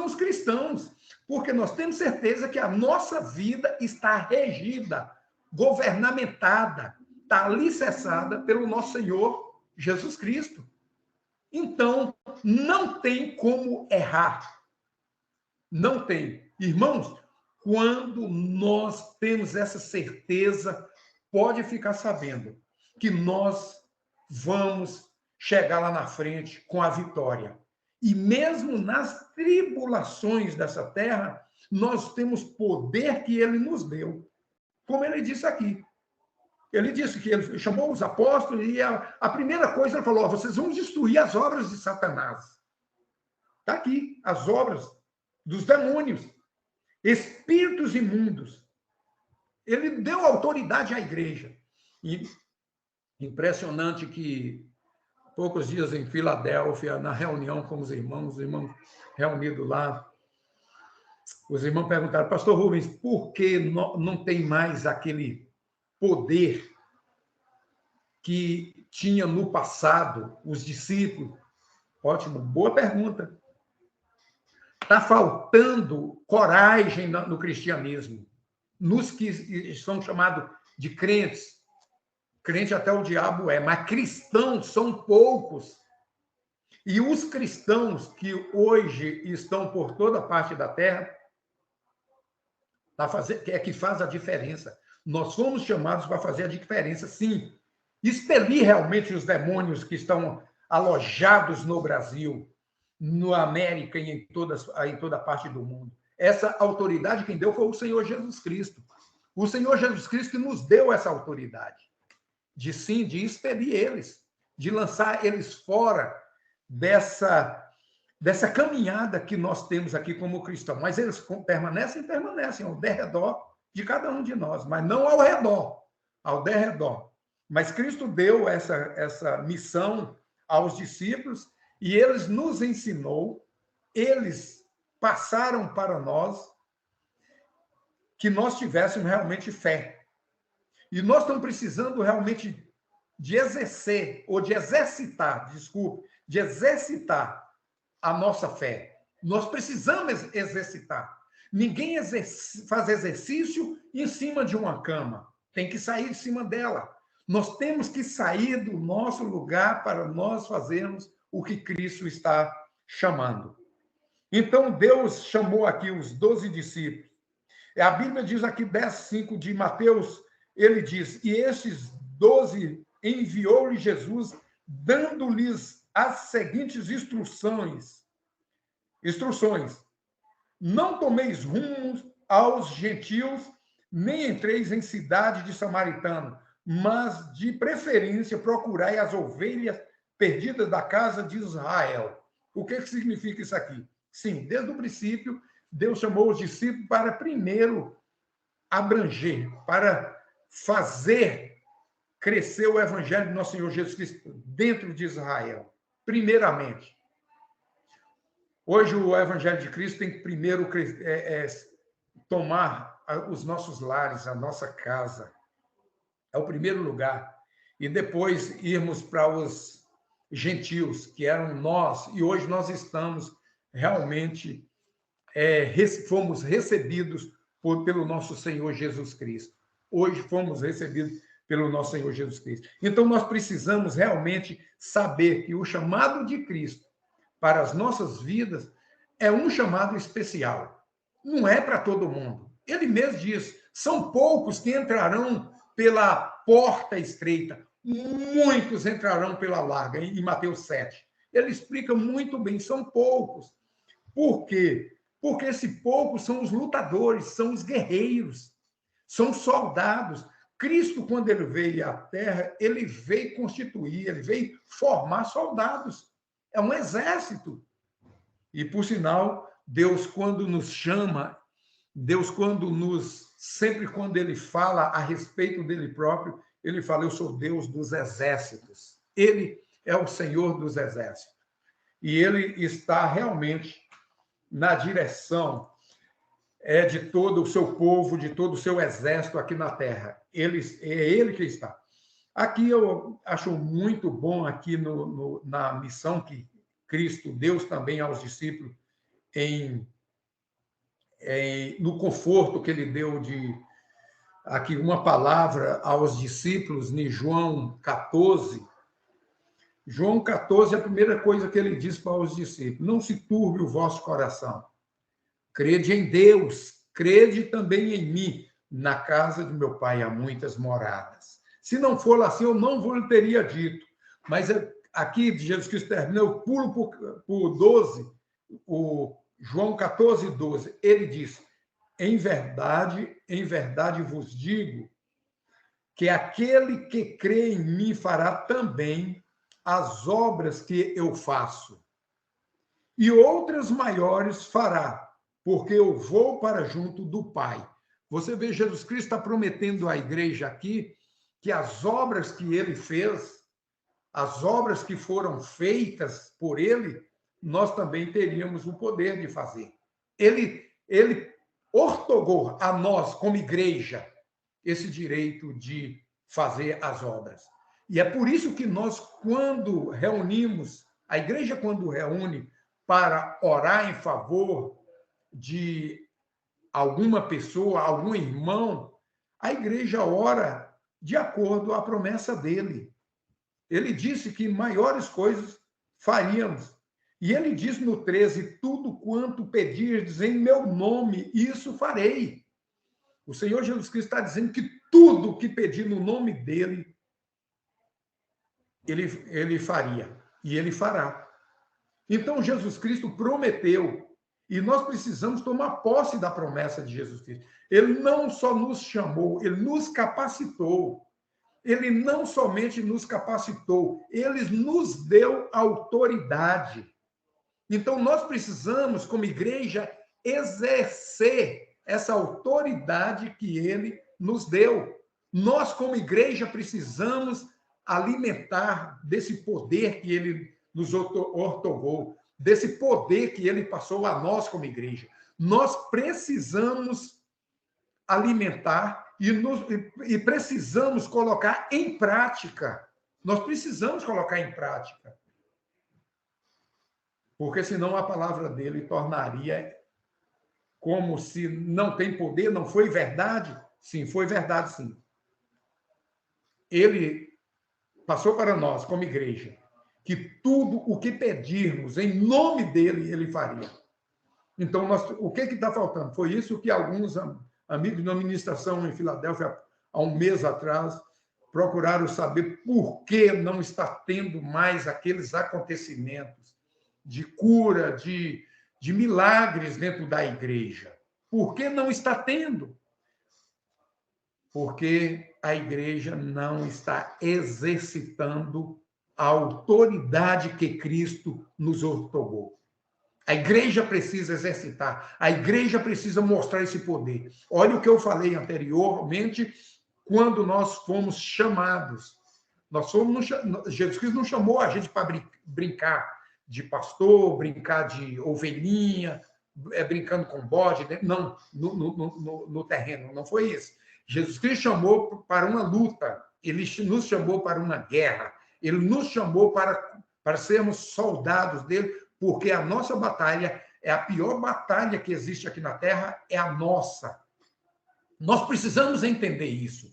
somos cristãos, porque nós temos certeza que a nossa vida está regida, governamentada, está alicerçada pelo nosso Senhor Jesus Cristo. Então, não tem como errar. Não tem. Irmãos, quando nós temos essa certeza, pode ficar sabendo que nós vamos chegar lá na frente com a vitória. E mesmo nas tribulações dessa terra, nós temos poder que ele nos deu. Como ele disse aqui. Ele disse que ele chamou os apóstolos e a primeira coisa ele falou: ó, vocês vão destruir as obras de Satanás. Está aqui, as obras dos demônios, espíritos imundos. Ele deu autoridade à igreja. E impressionante que poucos dias em Filadélfia, na reunião com os irmãos reunidos lá, os irmãos perguntaram: pastor Rubens, por que não tem mais aquele poder que tinha no passado os discípulos? Ótimo, boa pergunta. Está faltando coragem no cristianismo, nos que são chamados de crentes. Crente até o diabo é, mas cristãos são poucos. E os cristãos que hoje estão por toda parte da terra é que faz a diferença. Nós fomos chamados para fazer a diferença, sim. Expelir realmente os demônios que estão alojados no Brasil, na América e em toda parte do mundo. Essa autoridade quem deu foi o Senhor Jesus Cristo. O Senhor Jesus Cristo que nos deu essa autoridade de expelir eles, de lançar eles fora dessa caminhada que nós temos aqui como cristãos. Mas eles permanecem ao derredor de cada um de nós, mas não ao redor, ao derredor. Mas Cristo deu essa missão aos discípulos e eles nos ensinou, eles passaram para nós que nós tivéssemos realmente fé. E nós estamos precisando realmente de exercer a nossa fé. Nós precisamos exercitar. Ninguém faz exercício em cima de uma cama. Tem que sair de cima dela. Nós temos que sair do nosso lugar para nós fazermos o que Cristo está chamando. Então, Deus chamou aqui os 12 discípulos. A Bíblia diz aqui, 10:5 de Mateus, ele diz: e estes 12 enviou-lhe Jesus, dando-lhes as seguintes instruções. Não tomeis rumos aos gentios, nem entreis em cidade de samaritano, mas de preferência procurai as ovelhas perdidas da casa de Israel. O que significa isso aqui? Sim, desde o princípio, Deus chamou os discípulos para primeiro abranger, para fazer crescer o evangelho do nosso Senhor Jesus Cristo dentro de Israel, primeiramente. Hoje o evangelho de Cristo tem que primeiro tomar os nossos lares, a nossa casa. É o primeiro lugar. E depois irmos para os gentios, que eram nós, e hoje nós estamos realmente, fomos recebidos pelo nosso Senhor Jesus Cristo. Hoje fomos recebidos pelo nosso Senhor Jesus Cristo. Então, nós precisamos realmente saber que o chamado de Cristo para as nossas vidas é um chamado especial. Não é para todo mundo. Ele mesmo diz, são poucos que entrarão pela porta estreita, muitos entrarão pela larga, em Mateus 7. Ele explica muito bem, são poucos. Por quê? Porque esses poucos são os lutadores, são os guerreiros, são soldados. Cristo, quando ele veio à Terra, ele veio constituir, ele veio formar soldados. É um exército. E, por sinal, Deus, quando nos chama, Deus, sempre quando ele fala a respeito dele próprio, ele fala: eu sou Deus dos exércitos. Ele é o Senhor dos exércitos. E ele está realmente na direção de todo o seu povo, de todo o seu exército aqui na terra. É ele que está. Aqui eu acho muito bom, aqui na missão que Cristo deu também aos discípulos em no conforto que ele deu de aqui uma palavra aos discípulos em João 14. João 14, a primeira coisa que ele diz para os discípulos: não se turbe o vosso coração. Crede em Deus, crede também em mim. Na casa de meu pai há muitas moradas. Se não for assim, eu não vos teria dito. Mas aqui de Jesus Cristo termina, eu pulo por 12, o João 14, 12. Ele diz: em verdade vos digo que aquele que crê em mim fará também as obras que eu faço, e outras maiores fará, porque eu vou para junto do Pai. Você vê, Jesus Cristo está prometendo à igreja aqui que as obras que ele fez, as obras que foram feitas por ele, nós também teríamos o poder de fazer. Ele ortogou a nós, como igreja, esse direito de fazer as obras. E é por isso que nós, quando reunimos, a igreja, quando reúne para orar em favor de alguma pessoa, algum irmão, a igreja ora de acordo à promessa dele. Ele disse que maiores coisas faríamos. E ele diz no 13: tudo quanto pedirdes em meu nome, isso farei. O Senhor Jesus Cristo está dizendo que tudo que pedir no nome dele, ele faria. E ele fará. Então, Jesus Cristo prometeu. E nós precisamos tomar posse da promessa de Jesus Cristo. Ele não só nos chamou, ele nos capacitou. Ele não somente nos capacitou, ele nos deu autoridade. Então, nós precisamos, como igreja, exercer essa autoridade que ele nos deu. Nós, como igreja, precisamos alimentar desse poder que ele nos outorgou, desse poder que ele passou a nós como igreja. Nós precisamos alimentar e precisamos colocar em prática. Nós precisamos colocar em prática. Porque senão a palavra dele tornaria como se não tem poder, não foi verdade. Sim, foi verdade, sim. Ele passou para nós, como igreja, que tudo o que pedirmos em nome dele, ele faria. Então, o que está faltando? Foi isso que alguns amigos da ministração em Filadélfia, há um mês atrás, procuraram saber por que não está tendo mais aqueles acontecimentos de cura, de milagres dentro da igreja. Por que não está tendo? Porque a igreja não está exercitando a autoridade que Cristo nos outorgou. A igreja precisa exercitar, a igreja precisa mostrar esse poder. Olha o que eu falei anteriormente, quando nós fomos chamados. Jesus Cristo não chamou a gente para brincar de pastor, brincar de ovelhinha, brincando com bode, não, no terreno, não foi isso. Jesus Cristo chamou para uma luta, ele nos chamou para uma guerra, ele nos chamou para sermos soldados dele, porque a nossa batalha é a pior batalha que existe aqui na Terra, é a nossa. Nós precisamos entender isso,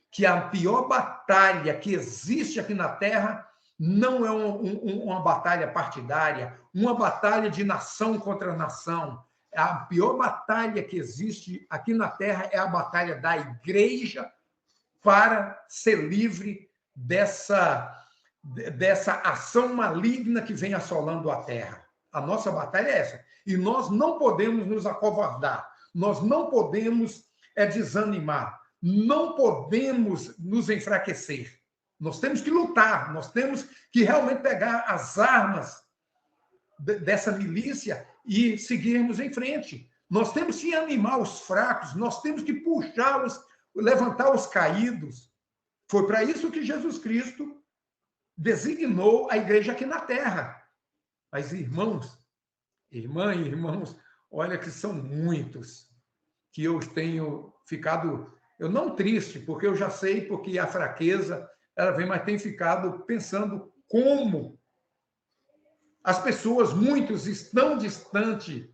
que a pior batalha que existe aqui na Terra não é uma batalha partidária, uma batalha de nação contra nação. A pior batalha que existe aqui na Terra é a batalha da igreja para ser livre dessa ação maligna que vem assolando a Terra. A nossa batalha é essa. E nós não podemos nos acovardar, nós não podemos desanimar, não podemos nos enfraquecer. Nós temos que lutar, nós temos que realmente pegar as armas dessa milícia e seguirmos em frente. Nós temos que animar os fracos, nós temos que puxá-los, levantar os caídos. Foi para isso que Jesus Cristo designou a igreja aqui na Terra. Mas, irmãos, irmãos, olha que são muitos que eu tenho ficado, eu não triste, porque eu já sei, porque a fraqueza, ela vem, mas tenho ficado pensando como as pessoas, muitos, estão distante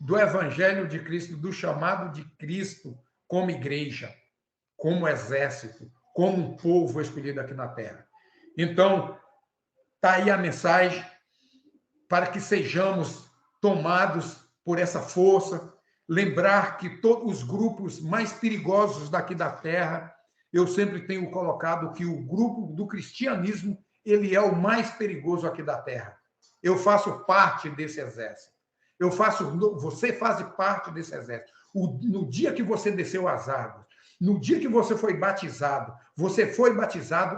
do Evangelho de Cristo, do chamado de Cristo como igreja, como exército, como um povo escolhido aqui na terra. Então, está aí a mensagem para que sejamos tomados por essa força, lembrar que todos os grupos mais perigosos daqui da terra, eu sempre tenho colocado que o grupo do cristianismo, ele é o mais perigoso aqui da terra. Eu faço parte desse exército. Você faz parte desse exército. No dia que você desceu as águas, no dia que você foi batizado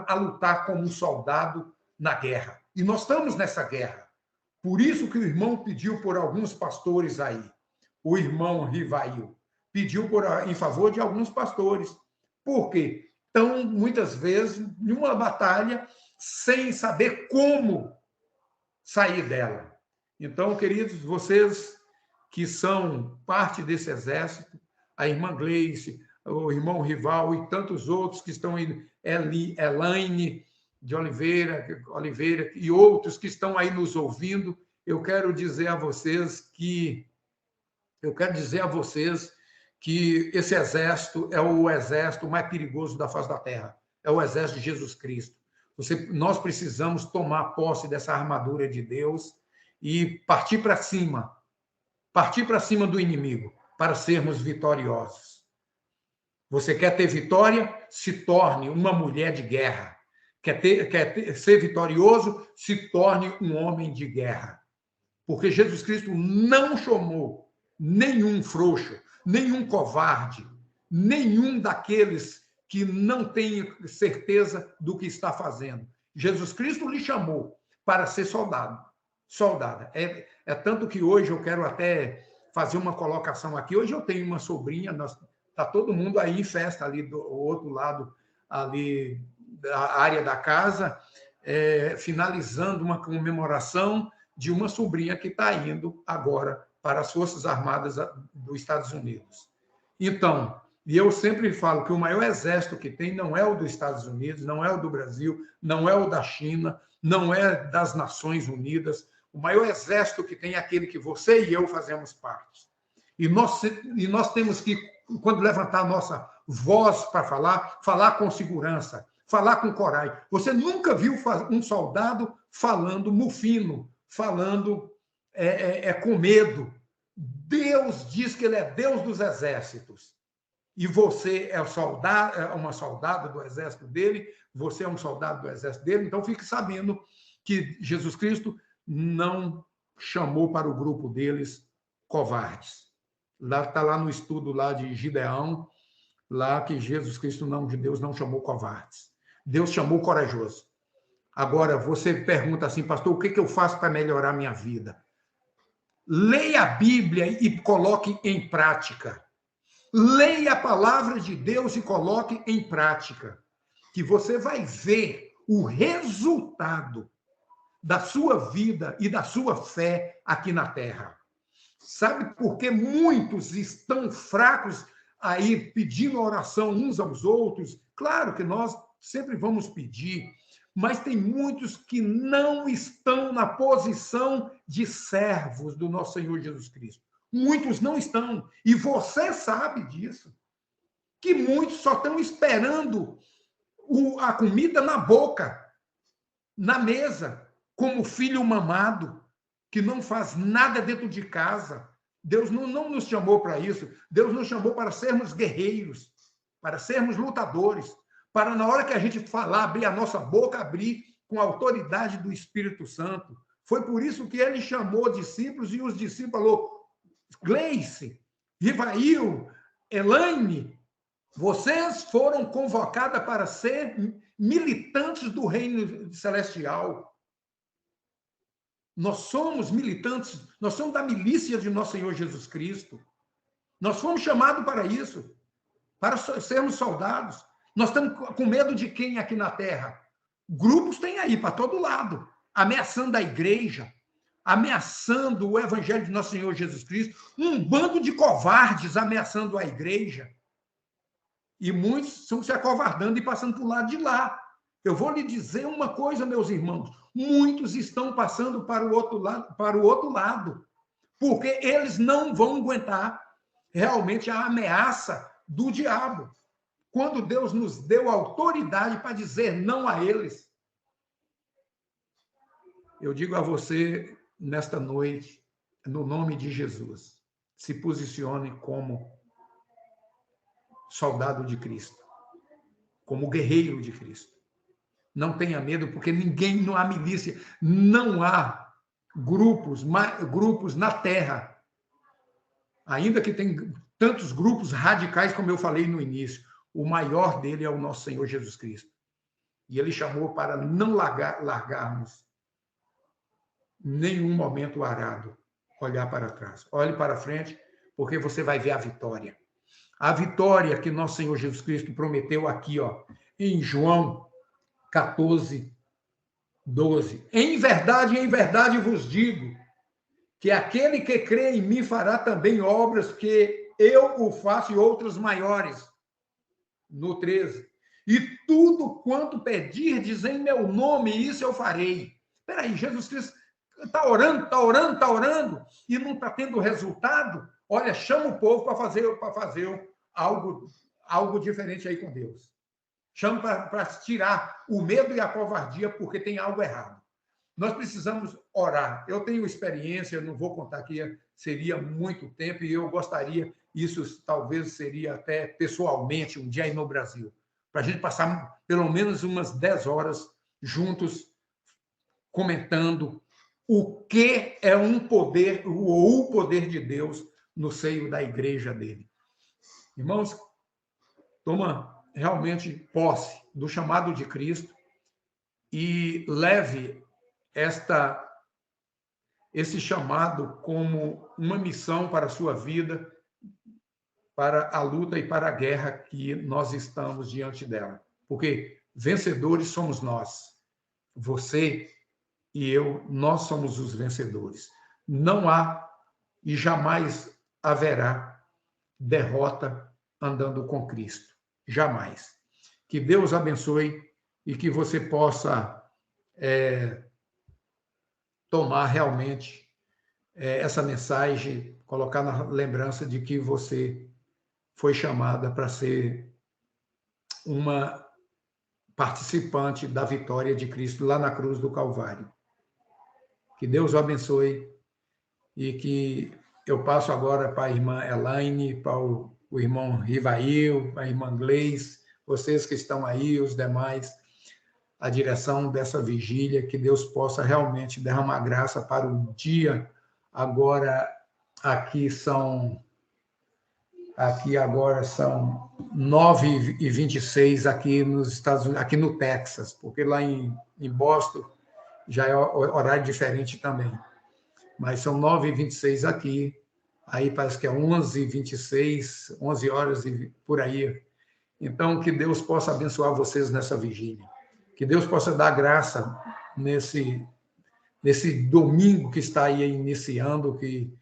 a lutar como um soldado na guerra. E nós estamos nessa guerra. Por isso que o irmão pediu por alguns pastores aí. O irmão Rivail pediu em favor de alguns pastores. Por quê? Estão, muitas vezes, numa batalha sem saber como sair dela. Então, queridos, vocês que são parte desse exército, a irmã Gleice, o irmão Rival e tantos outros que estão aí, Elaine de Oliveira e outros que estão aí nos ouvindo, eu quero dizer a vocês que esse exército é o exército mais perigoso da face da terra, é o exército de Jesus Cristo. Nós precisamos tomar posse dessa armadura de Deus e partir para cima do inimigo, para sermos vitoriosos. Você quer ter vitória? Se torne uma mulher de guerra. Quer ser vitorioso? Se torne um homem de guerra. Porque Jesus Cristo não chamou nenhum frouxo, nenhum covarde, nenhum daqueles que não tem certeza do que está fazendo. Jesus Cristo lhe chamou para ser soldada. É tanto que hoje eu quero até fazer uma colocação aqui. Hoje eu tenho uma sobrinha, está todo mundo aí em festa ali do outro lado, ali da área da casa, finalizando uma comemoração de uma sobrinha que está indo agora para as Forças Armadas dos Estados Unidos. Então, e eu sempre falo que o maior exército que tem não é o dos Estados Unidos, não é o do Brasil, não é o da China, não é das Nações Unidas. O maior exército que tem é aquele que você e eu fazemos parte. E nós temos que, quando levantar a nossa voz para falar com segurança, falar com coragem. Você nunca viu um soldado falando mufino, falando com medo. Deus diz que ele é Deus dos exércitos. E você é uma soldada do exército dele, você é um soldado do exército dele, então fique sabendo que Jesus Cristo não chamou para o grupo deles covardes. Está lá no estudo lá de Gideão, lá que Jesus Cristo, Deus não chamou covardes. Deus chamou corajoso. Agora, você pergunta assim, pastor, o que eu faço para melhorar minha vida? Leia a Bíblia e coloque em prática. Leia a palavra de Deus e coloque em prática, que você vai ver o resultado da sua vida e da sua fé aqui na terra. Sabe por que muitos estão fracos aí pedindo oração uns aos outros? Claro que nós sempre vamos pedir, mas tem muitos que não estão na posição de servos do nosso Senhor Jesus Cristo. Muitos não estão. E você sabe disso. Que muitos só estão esperando a comida na boca, na mesa, como filho mamado, que não faz nada dentro de casa. Deus não nos chamou para isso. Deus nos chamou para sermos guerreiros, para sermos lutadores, para, na hora que a gente falar, abrir a nossa boca, abrir com a autoridade do Espírito Santo. Foi por isso que ele chamou discípulos e os discípulos falou: Gleice, Rivail, Elaine, vocês foram convocadas para ser militantes do reino celestial. Nós somos militantes, nós somos da milícia de nosso Senhor Jesus Cristo. Nós fomos chamados para isso, para sermos soldados. Nós estamos com medo de quem aqui na terra? Grupos tem aí para todo lado, ameaçando a igreja, ameaçando o evangelho de nosso Senhor Jesus Cristo, um bando de covardes ameaçando a igreja. E muitos estão se acovardando e passando para o lado de lá. Eu vou lhe dizer uma coisa, meus irmãos, muitos estão passando para o outro lado, porque eles não vão aguentar realmente a ameaça do diabo. Quando Deus nos deu autoridade para dizer não a eles. Eu digo a você, nesta noite, no nome de Jesus, se posicione como soldado de Cristo, como guerreiro de Cristo. Não tenha medo, porque ninguém, não há milícia, não há grupos na terra, ainda que tem tantos grupos radicais, como eu falei no início, o maior dele é o nosso Senhor Jesus Cristo. E ele chamou para não largarmos nenhum momento o arado, olhar para trás. Olhe para frente, porque você vai ver a vitória. A vitória que nosso Senhor Jesus Cristo prometeu aqui, em João 14, 12. Em verdade vos digo, que aquele que crê em mim fará também obras que eu o faço e outras maiores. No 13. E tudo quanto pedirdes em meu nome, isso eu farei. Espera aí, Jesus Cristo está orando, e não está tendo resultado? Olha, chama o povo para fazer algo diferente aí com Deus. Chama para tirar o medo e a covardia, porque tem algo errado. Nós precisamos orar. Eu tenho experiência, não vou contar aqui, seria muito tempo, e eu gostaria, isso talvez seria até pessoalmente, um dia aí no Brasil, para a gente passar pelo menos umas 10 horas juntos, comentando o que é um poder, o poder de Deus no seio da igreja dele. Irmãos, toma realmente posse do chamado de Cristo e leve esse chamado como uma missão para a sua vida, para a luta e para a guerra que nós estamos diante dela. Porque vencedores somos nós. Você e eu, nós somos os vencedores. Não há e jamais haverá derrota andando com Cristo. Jamais. Que Deus abençoe e que você possa tomar realmente essa mensagem, colocar na lembrança de que você foi chamada para ser uma participante da vitória de Cristo lá na cruz do Calvário. Que Deus o abençoe e que eu passo agora para a irmã Elaine, para o irmão Rivail, para a irmã Gleice, vocês que estão aí, os demais, a direção dessa vigília, que Deus possa realmente derramar graça para o dia. Agora, aqui agora são 9h26 aqui nos Estados Unidos, aqui no Texas, porque lá em Boston já é horário diferente também. Mas são 9h26 aqui, aí parece que é 11h26, 11 horas e por aí. Então, que Deus possa abençoar vocês nessa vigília. Que Deus possa dar graça nesse domingo que está aí iniciando, que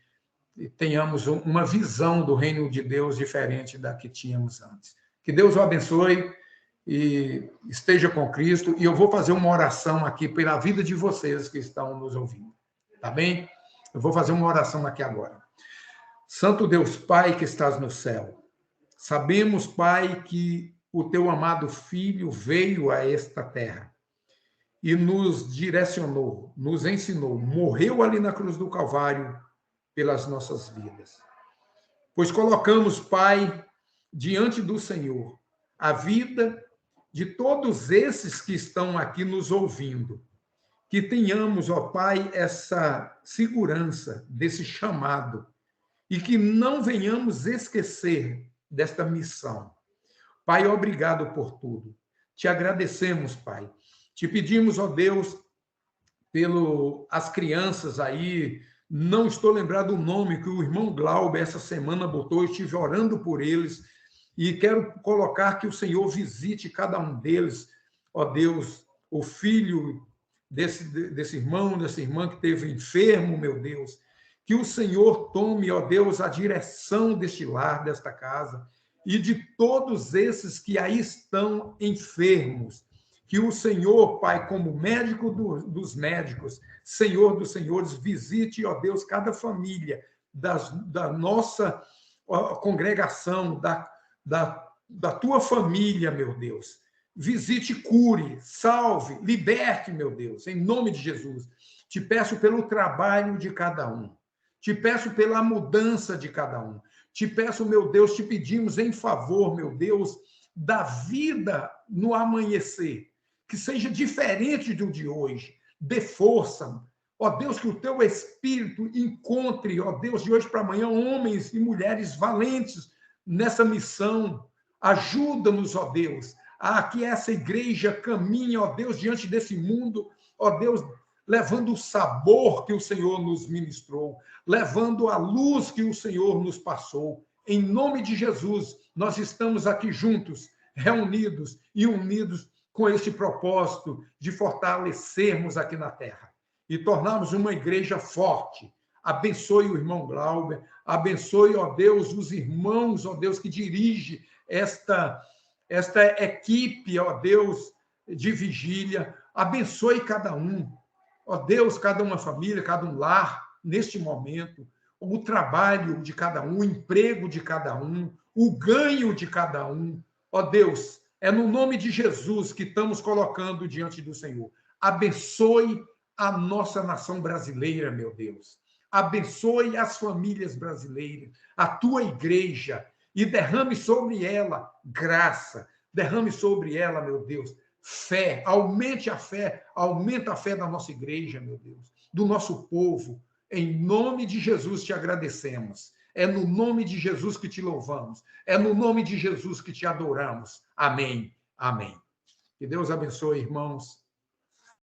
tenhamos uma visão do reino de Deus diferente da que tínhamos antes. Que Deus o abençoe e esteja com Cristo. E eu vou fazer uma oração aqui pela vida de vocês que estão nos ouvindo. Tá bem? Eu vou fazer uma oração aqui agora. Santo Deus Pai que estás no céu, sabemos, Pai, que o teu amado Filho veio a esta terra e nos direcionou, nos ensinou, morreu ali na cruz do Calvário pelas nossas vidas. Pois colocamos, Pai, diante do Senhor, a vida de todos esses que estão aqui nos ouvindo. Que tenhamos, ó Pai, essa segurança desse chamado e que não venhamos esquecer desta missão. Pai, obrigado por tudo. Te agradecemos, Pai. Te pedimos, ó Deus, as crianças aí, não estou lembrado o nome que o irmão Glauber essa semana botou, eu estive orando por eles e quero colocar que o Senhor visite cada um deles, ó Deus, o filho desse irmão, dessa irmã que esteve enfermo, meu Deus, que o Senhor tome, ó Deus, a direção deste lar, desta casa, e de todos esses que aí estão enfermos, Que o Senhor, Pai, como médico dos médicos, Senhor dos senhores, visite, ó Deus, cada família da nossa congregação, da tua família, meu Deus. Visite, cure, salve, liberte, meu Deus, em nome de Jesus. Te peço pelo trabalho de cada um. Te peço pela mudança de cada um. Te peço, meu Deus, te pedimos em favor, meu Deus, da vida no amanhecer, que seja diferente do de hoje. Dê força. Ó Deus, que o teu Espírito encontre, ó Deus, de hoje para amanhã, homens e mulheres valentes nessa missão. Ajuda-nos, ó Deus, a que essa igreja caminhe, ó Deus, diante desse mundo, ó Deus, levando o sabor que o Senhor nos ministrou, levando a luz que o Senhor nos passou. Em nome de Jesus, nós estamos aqui juntos, reunidos e unidos com este propósito de fortalecermos aqui na terra e tornarmos uma igreja forte. Abençoe o irmão Glauber, abençoe, ó Deus, os irmãos, ó Deus, que dirige esta equipe, ó Deus, de vigília. Abençoe cada um. Ó Deus, cada uma família, cada um lar, neste momento, o trabalho de cada um, o emprego de cada um, o ganho de cada um. Ó Deus, é no nome de Jesus que estamos colocando diante do Senhor. Abençoe a nossa nação brasileira, meu Deus. Abençoe as famílias brasileiras, a tua igreja, e derrame sobre ela graça, derrame sobre ela, meu Deus, fé, aumenta a fé da nossa igreja, meu Deus, do nosso povo. Em nome de Jesus te agradecemos. É no nome de Jesus que te louvamos. É no nome de Jesus que te adoramos. Amém. Amém. Que Deus abençoe, irmãos.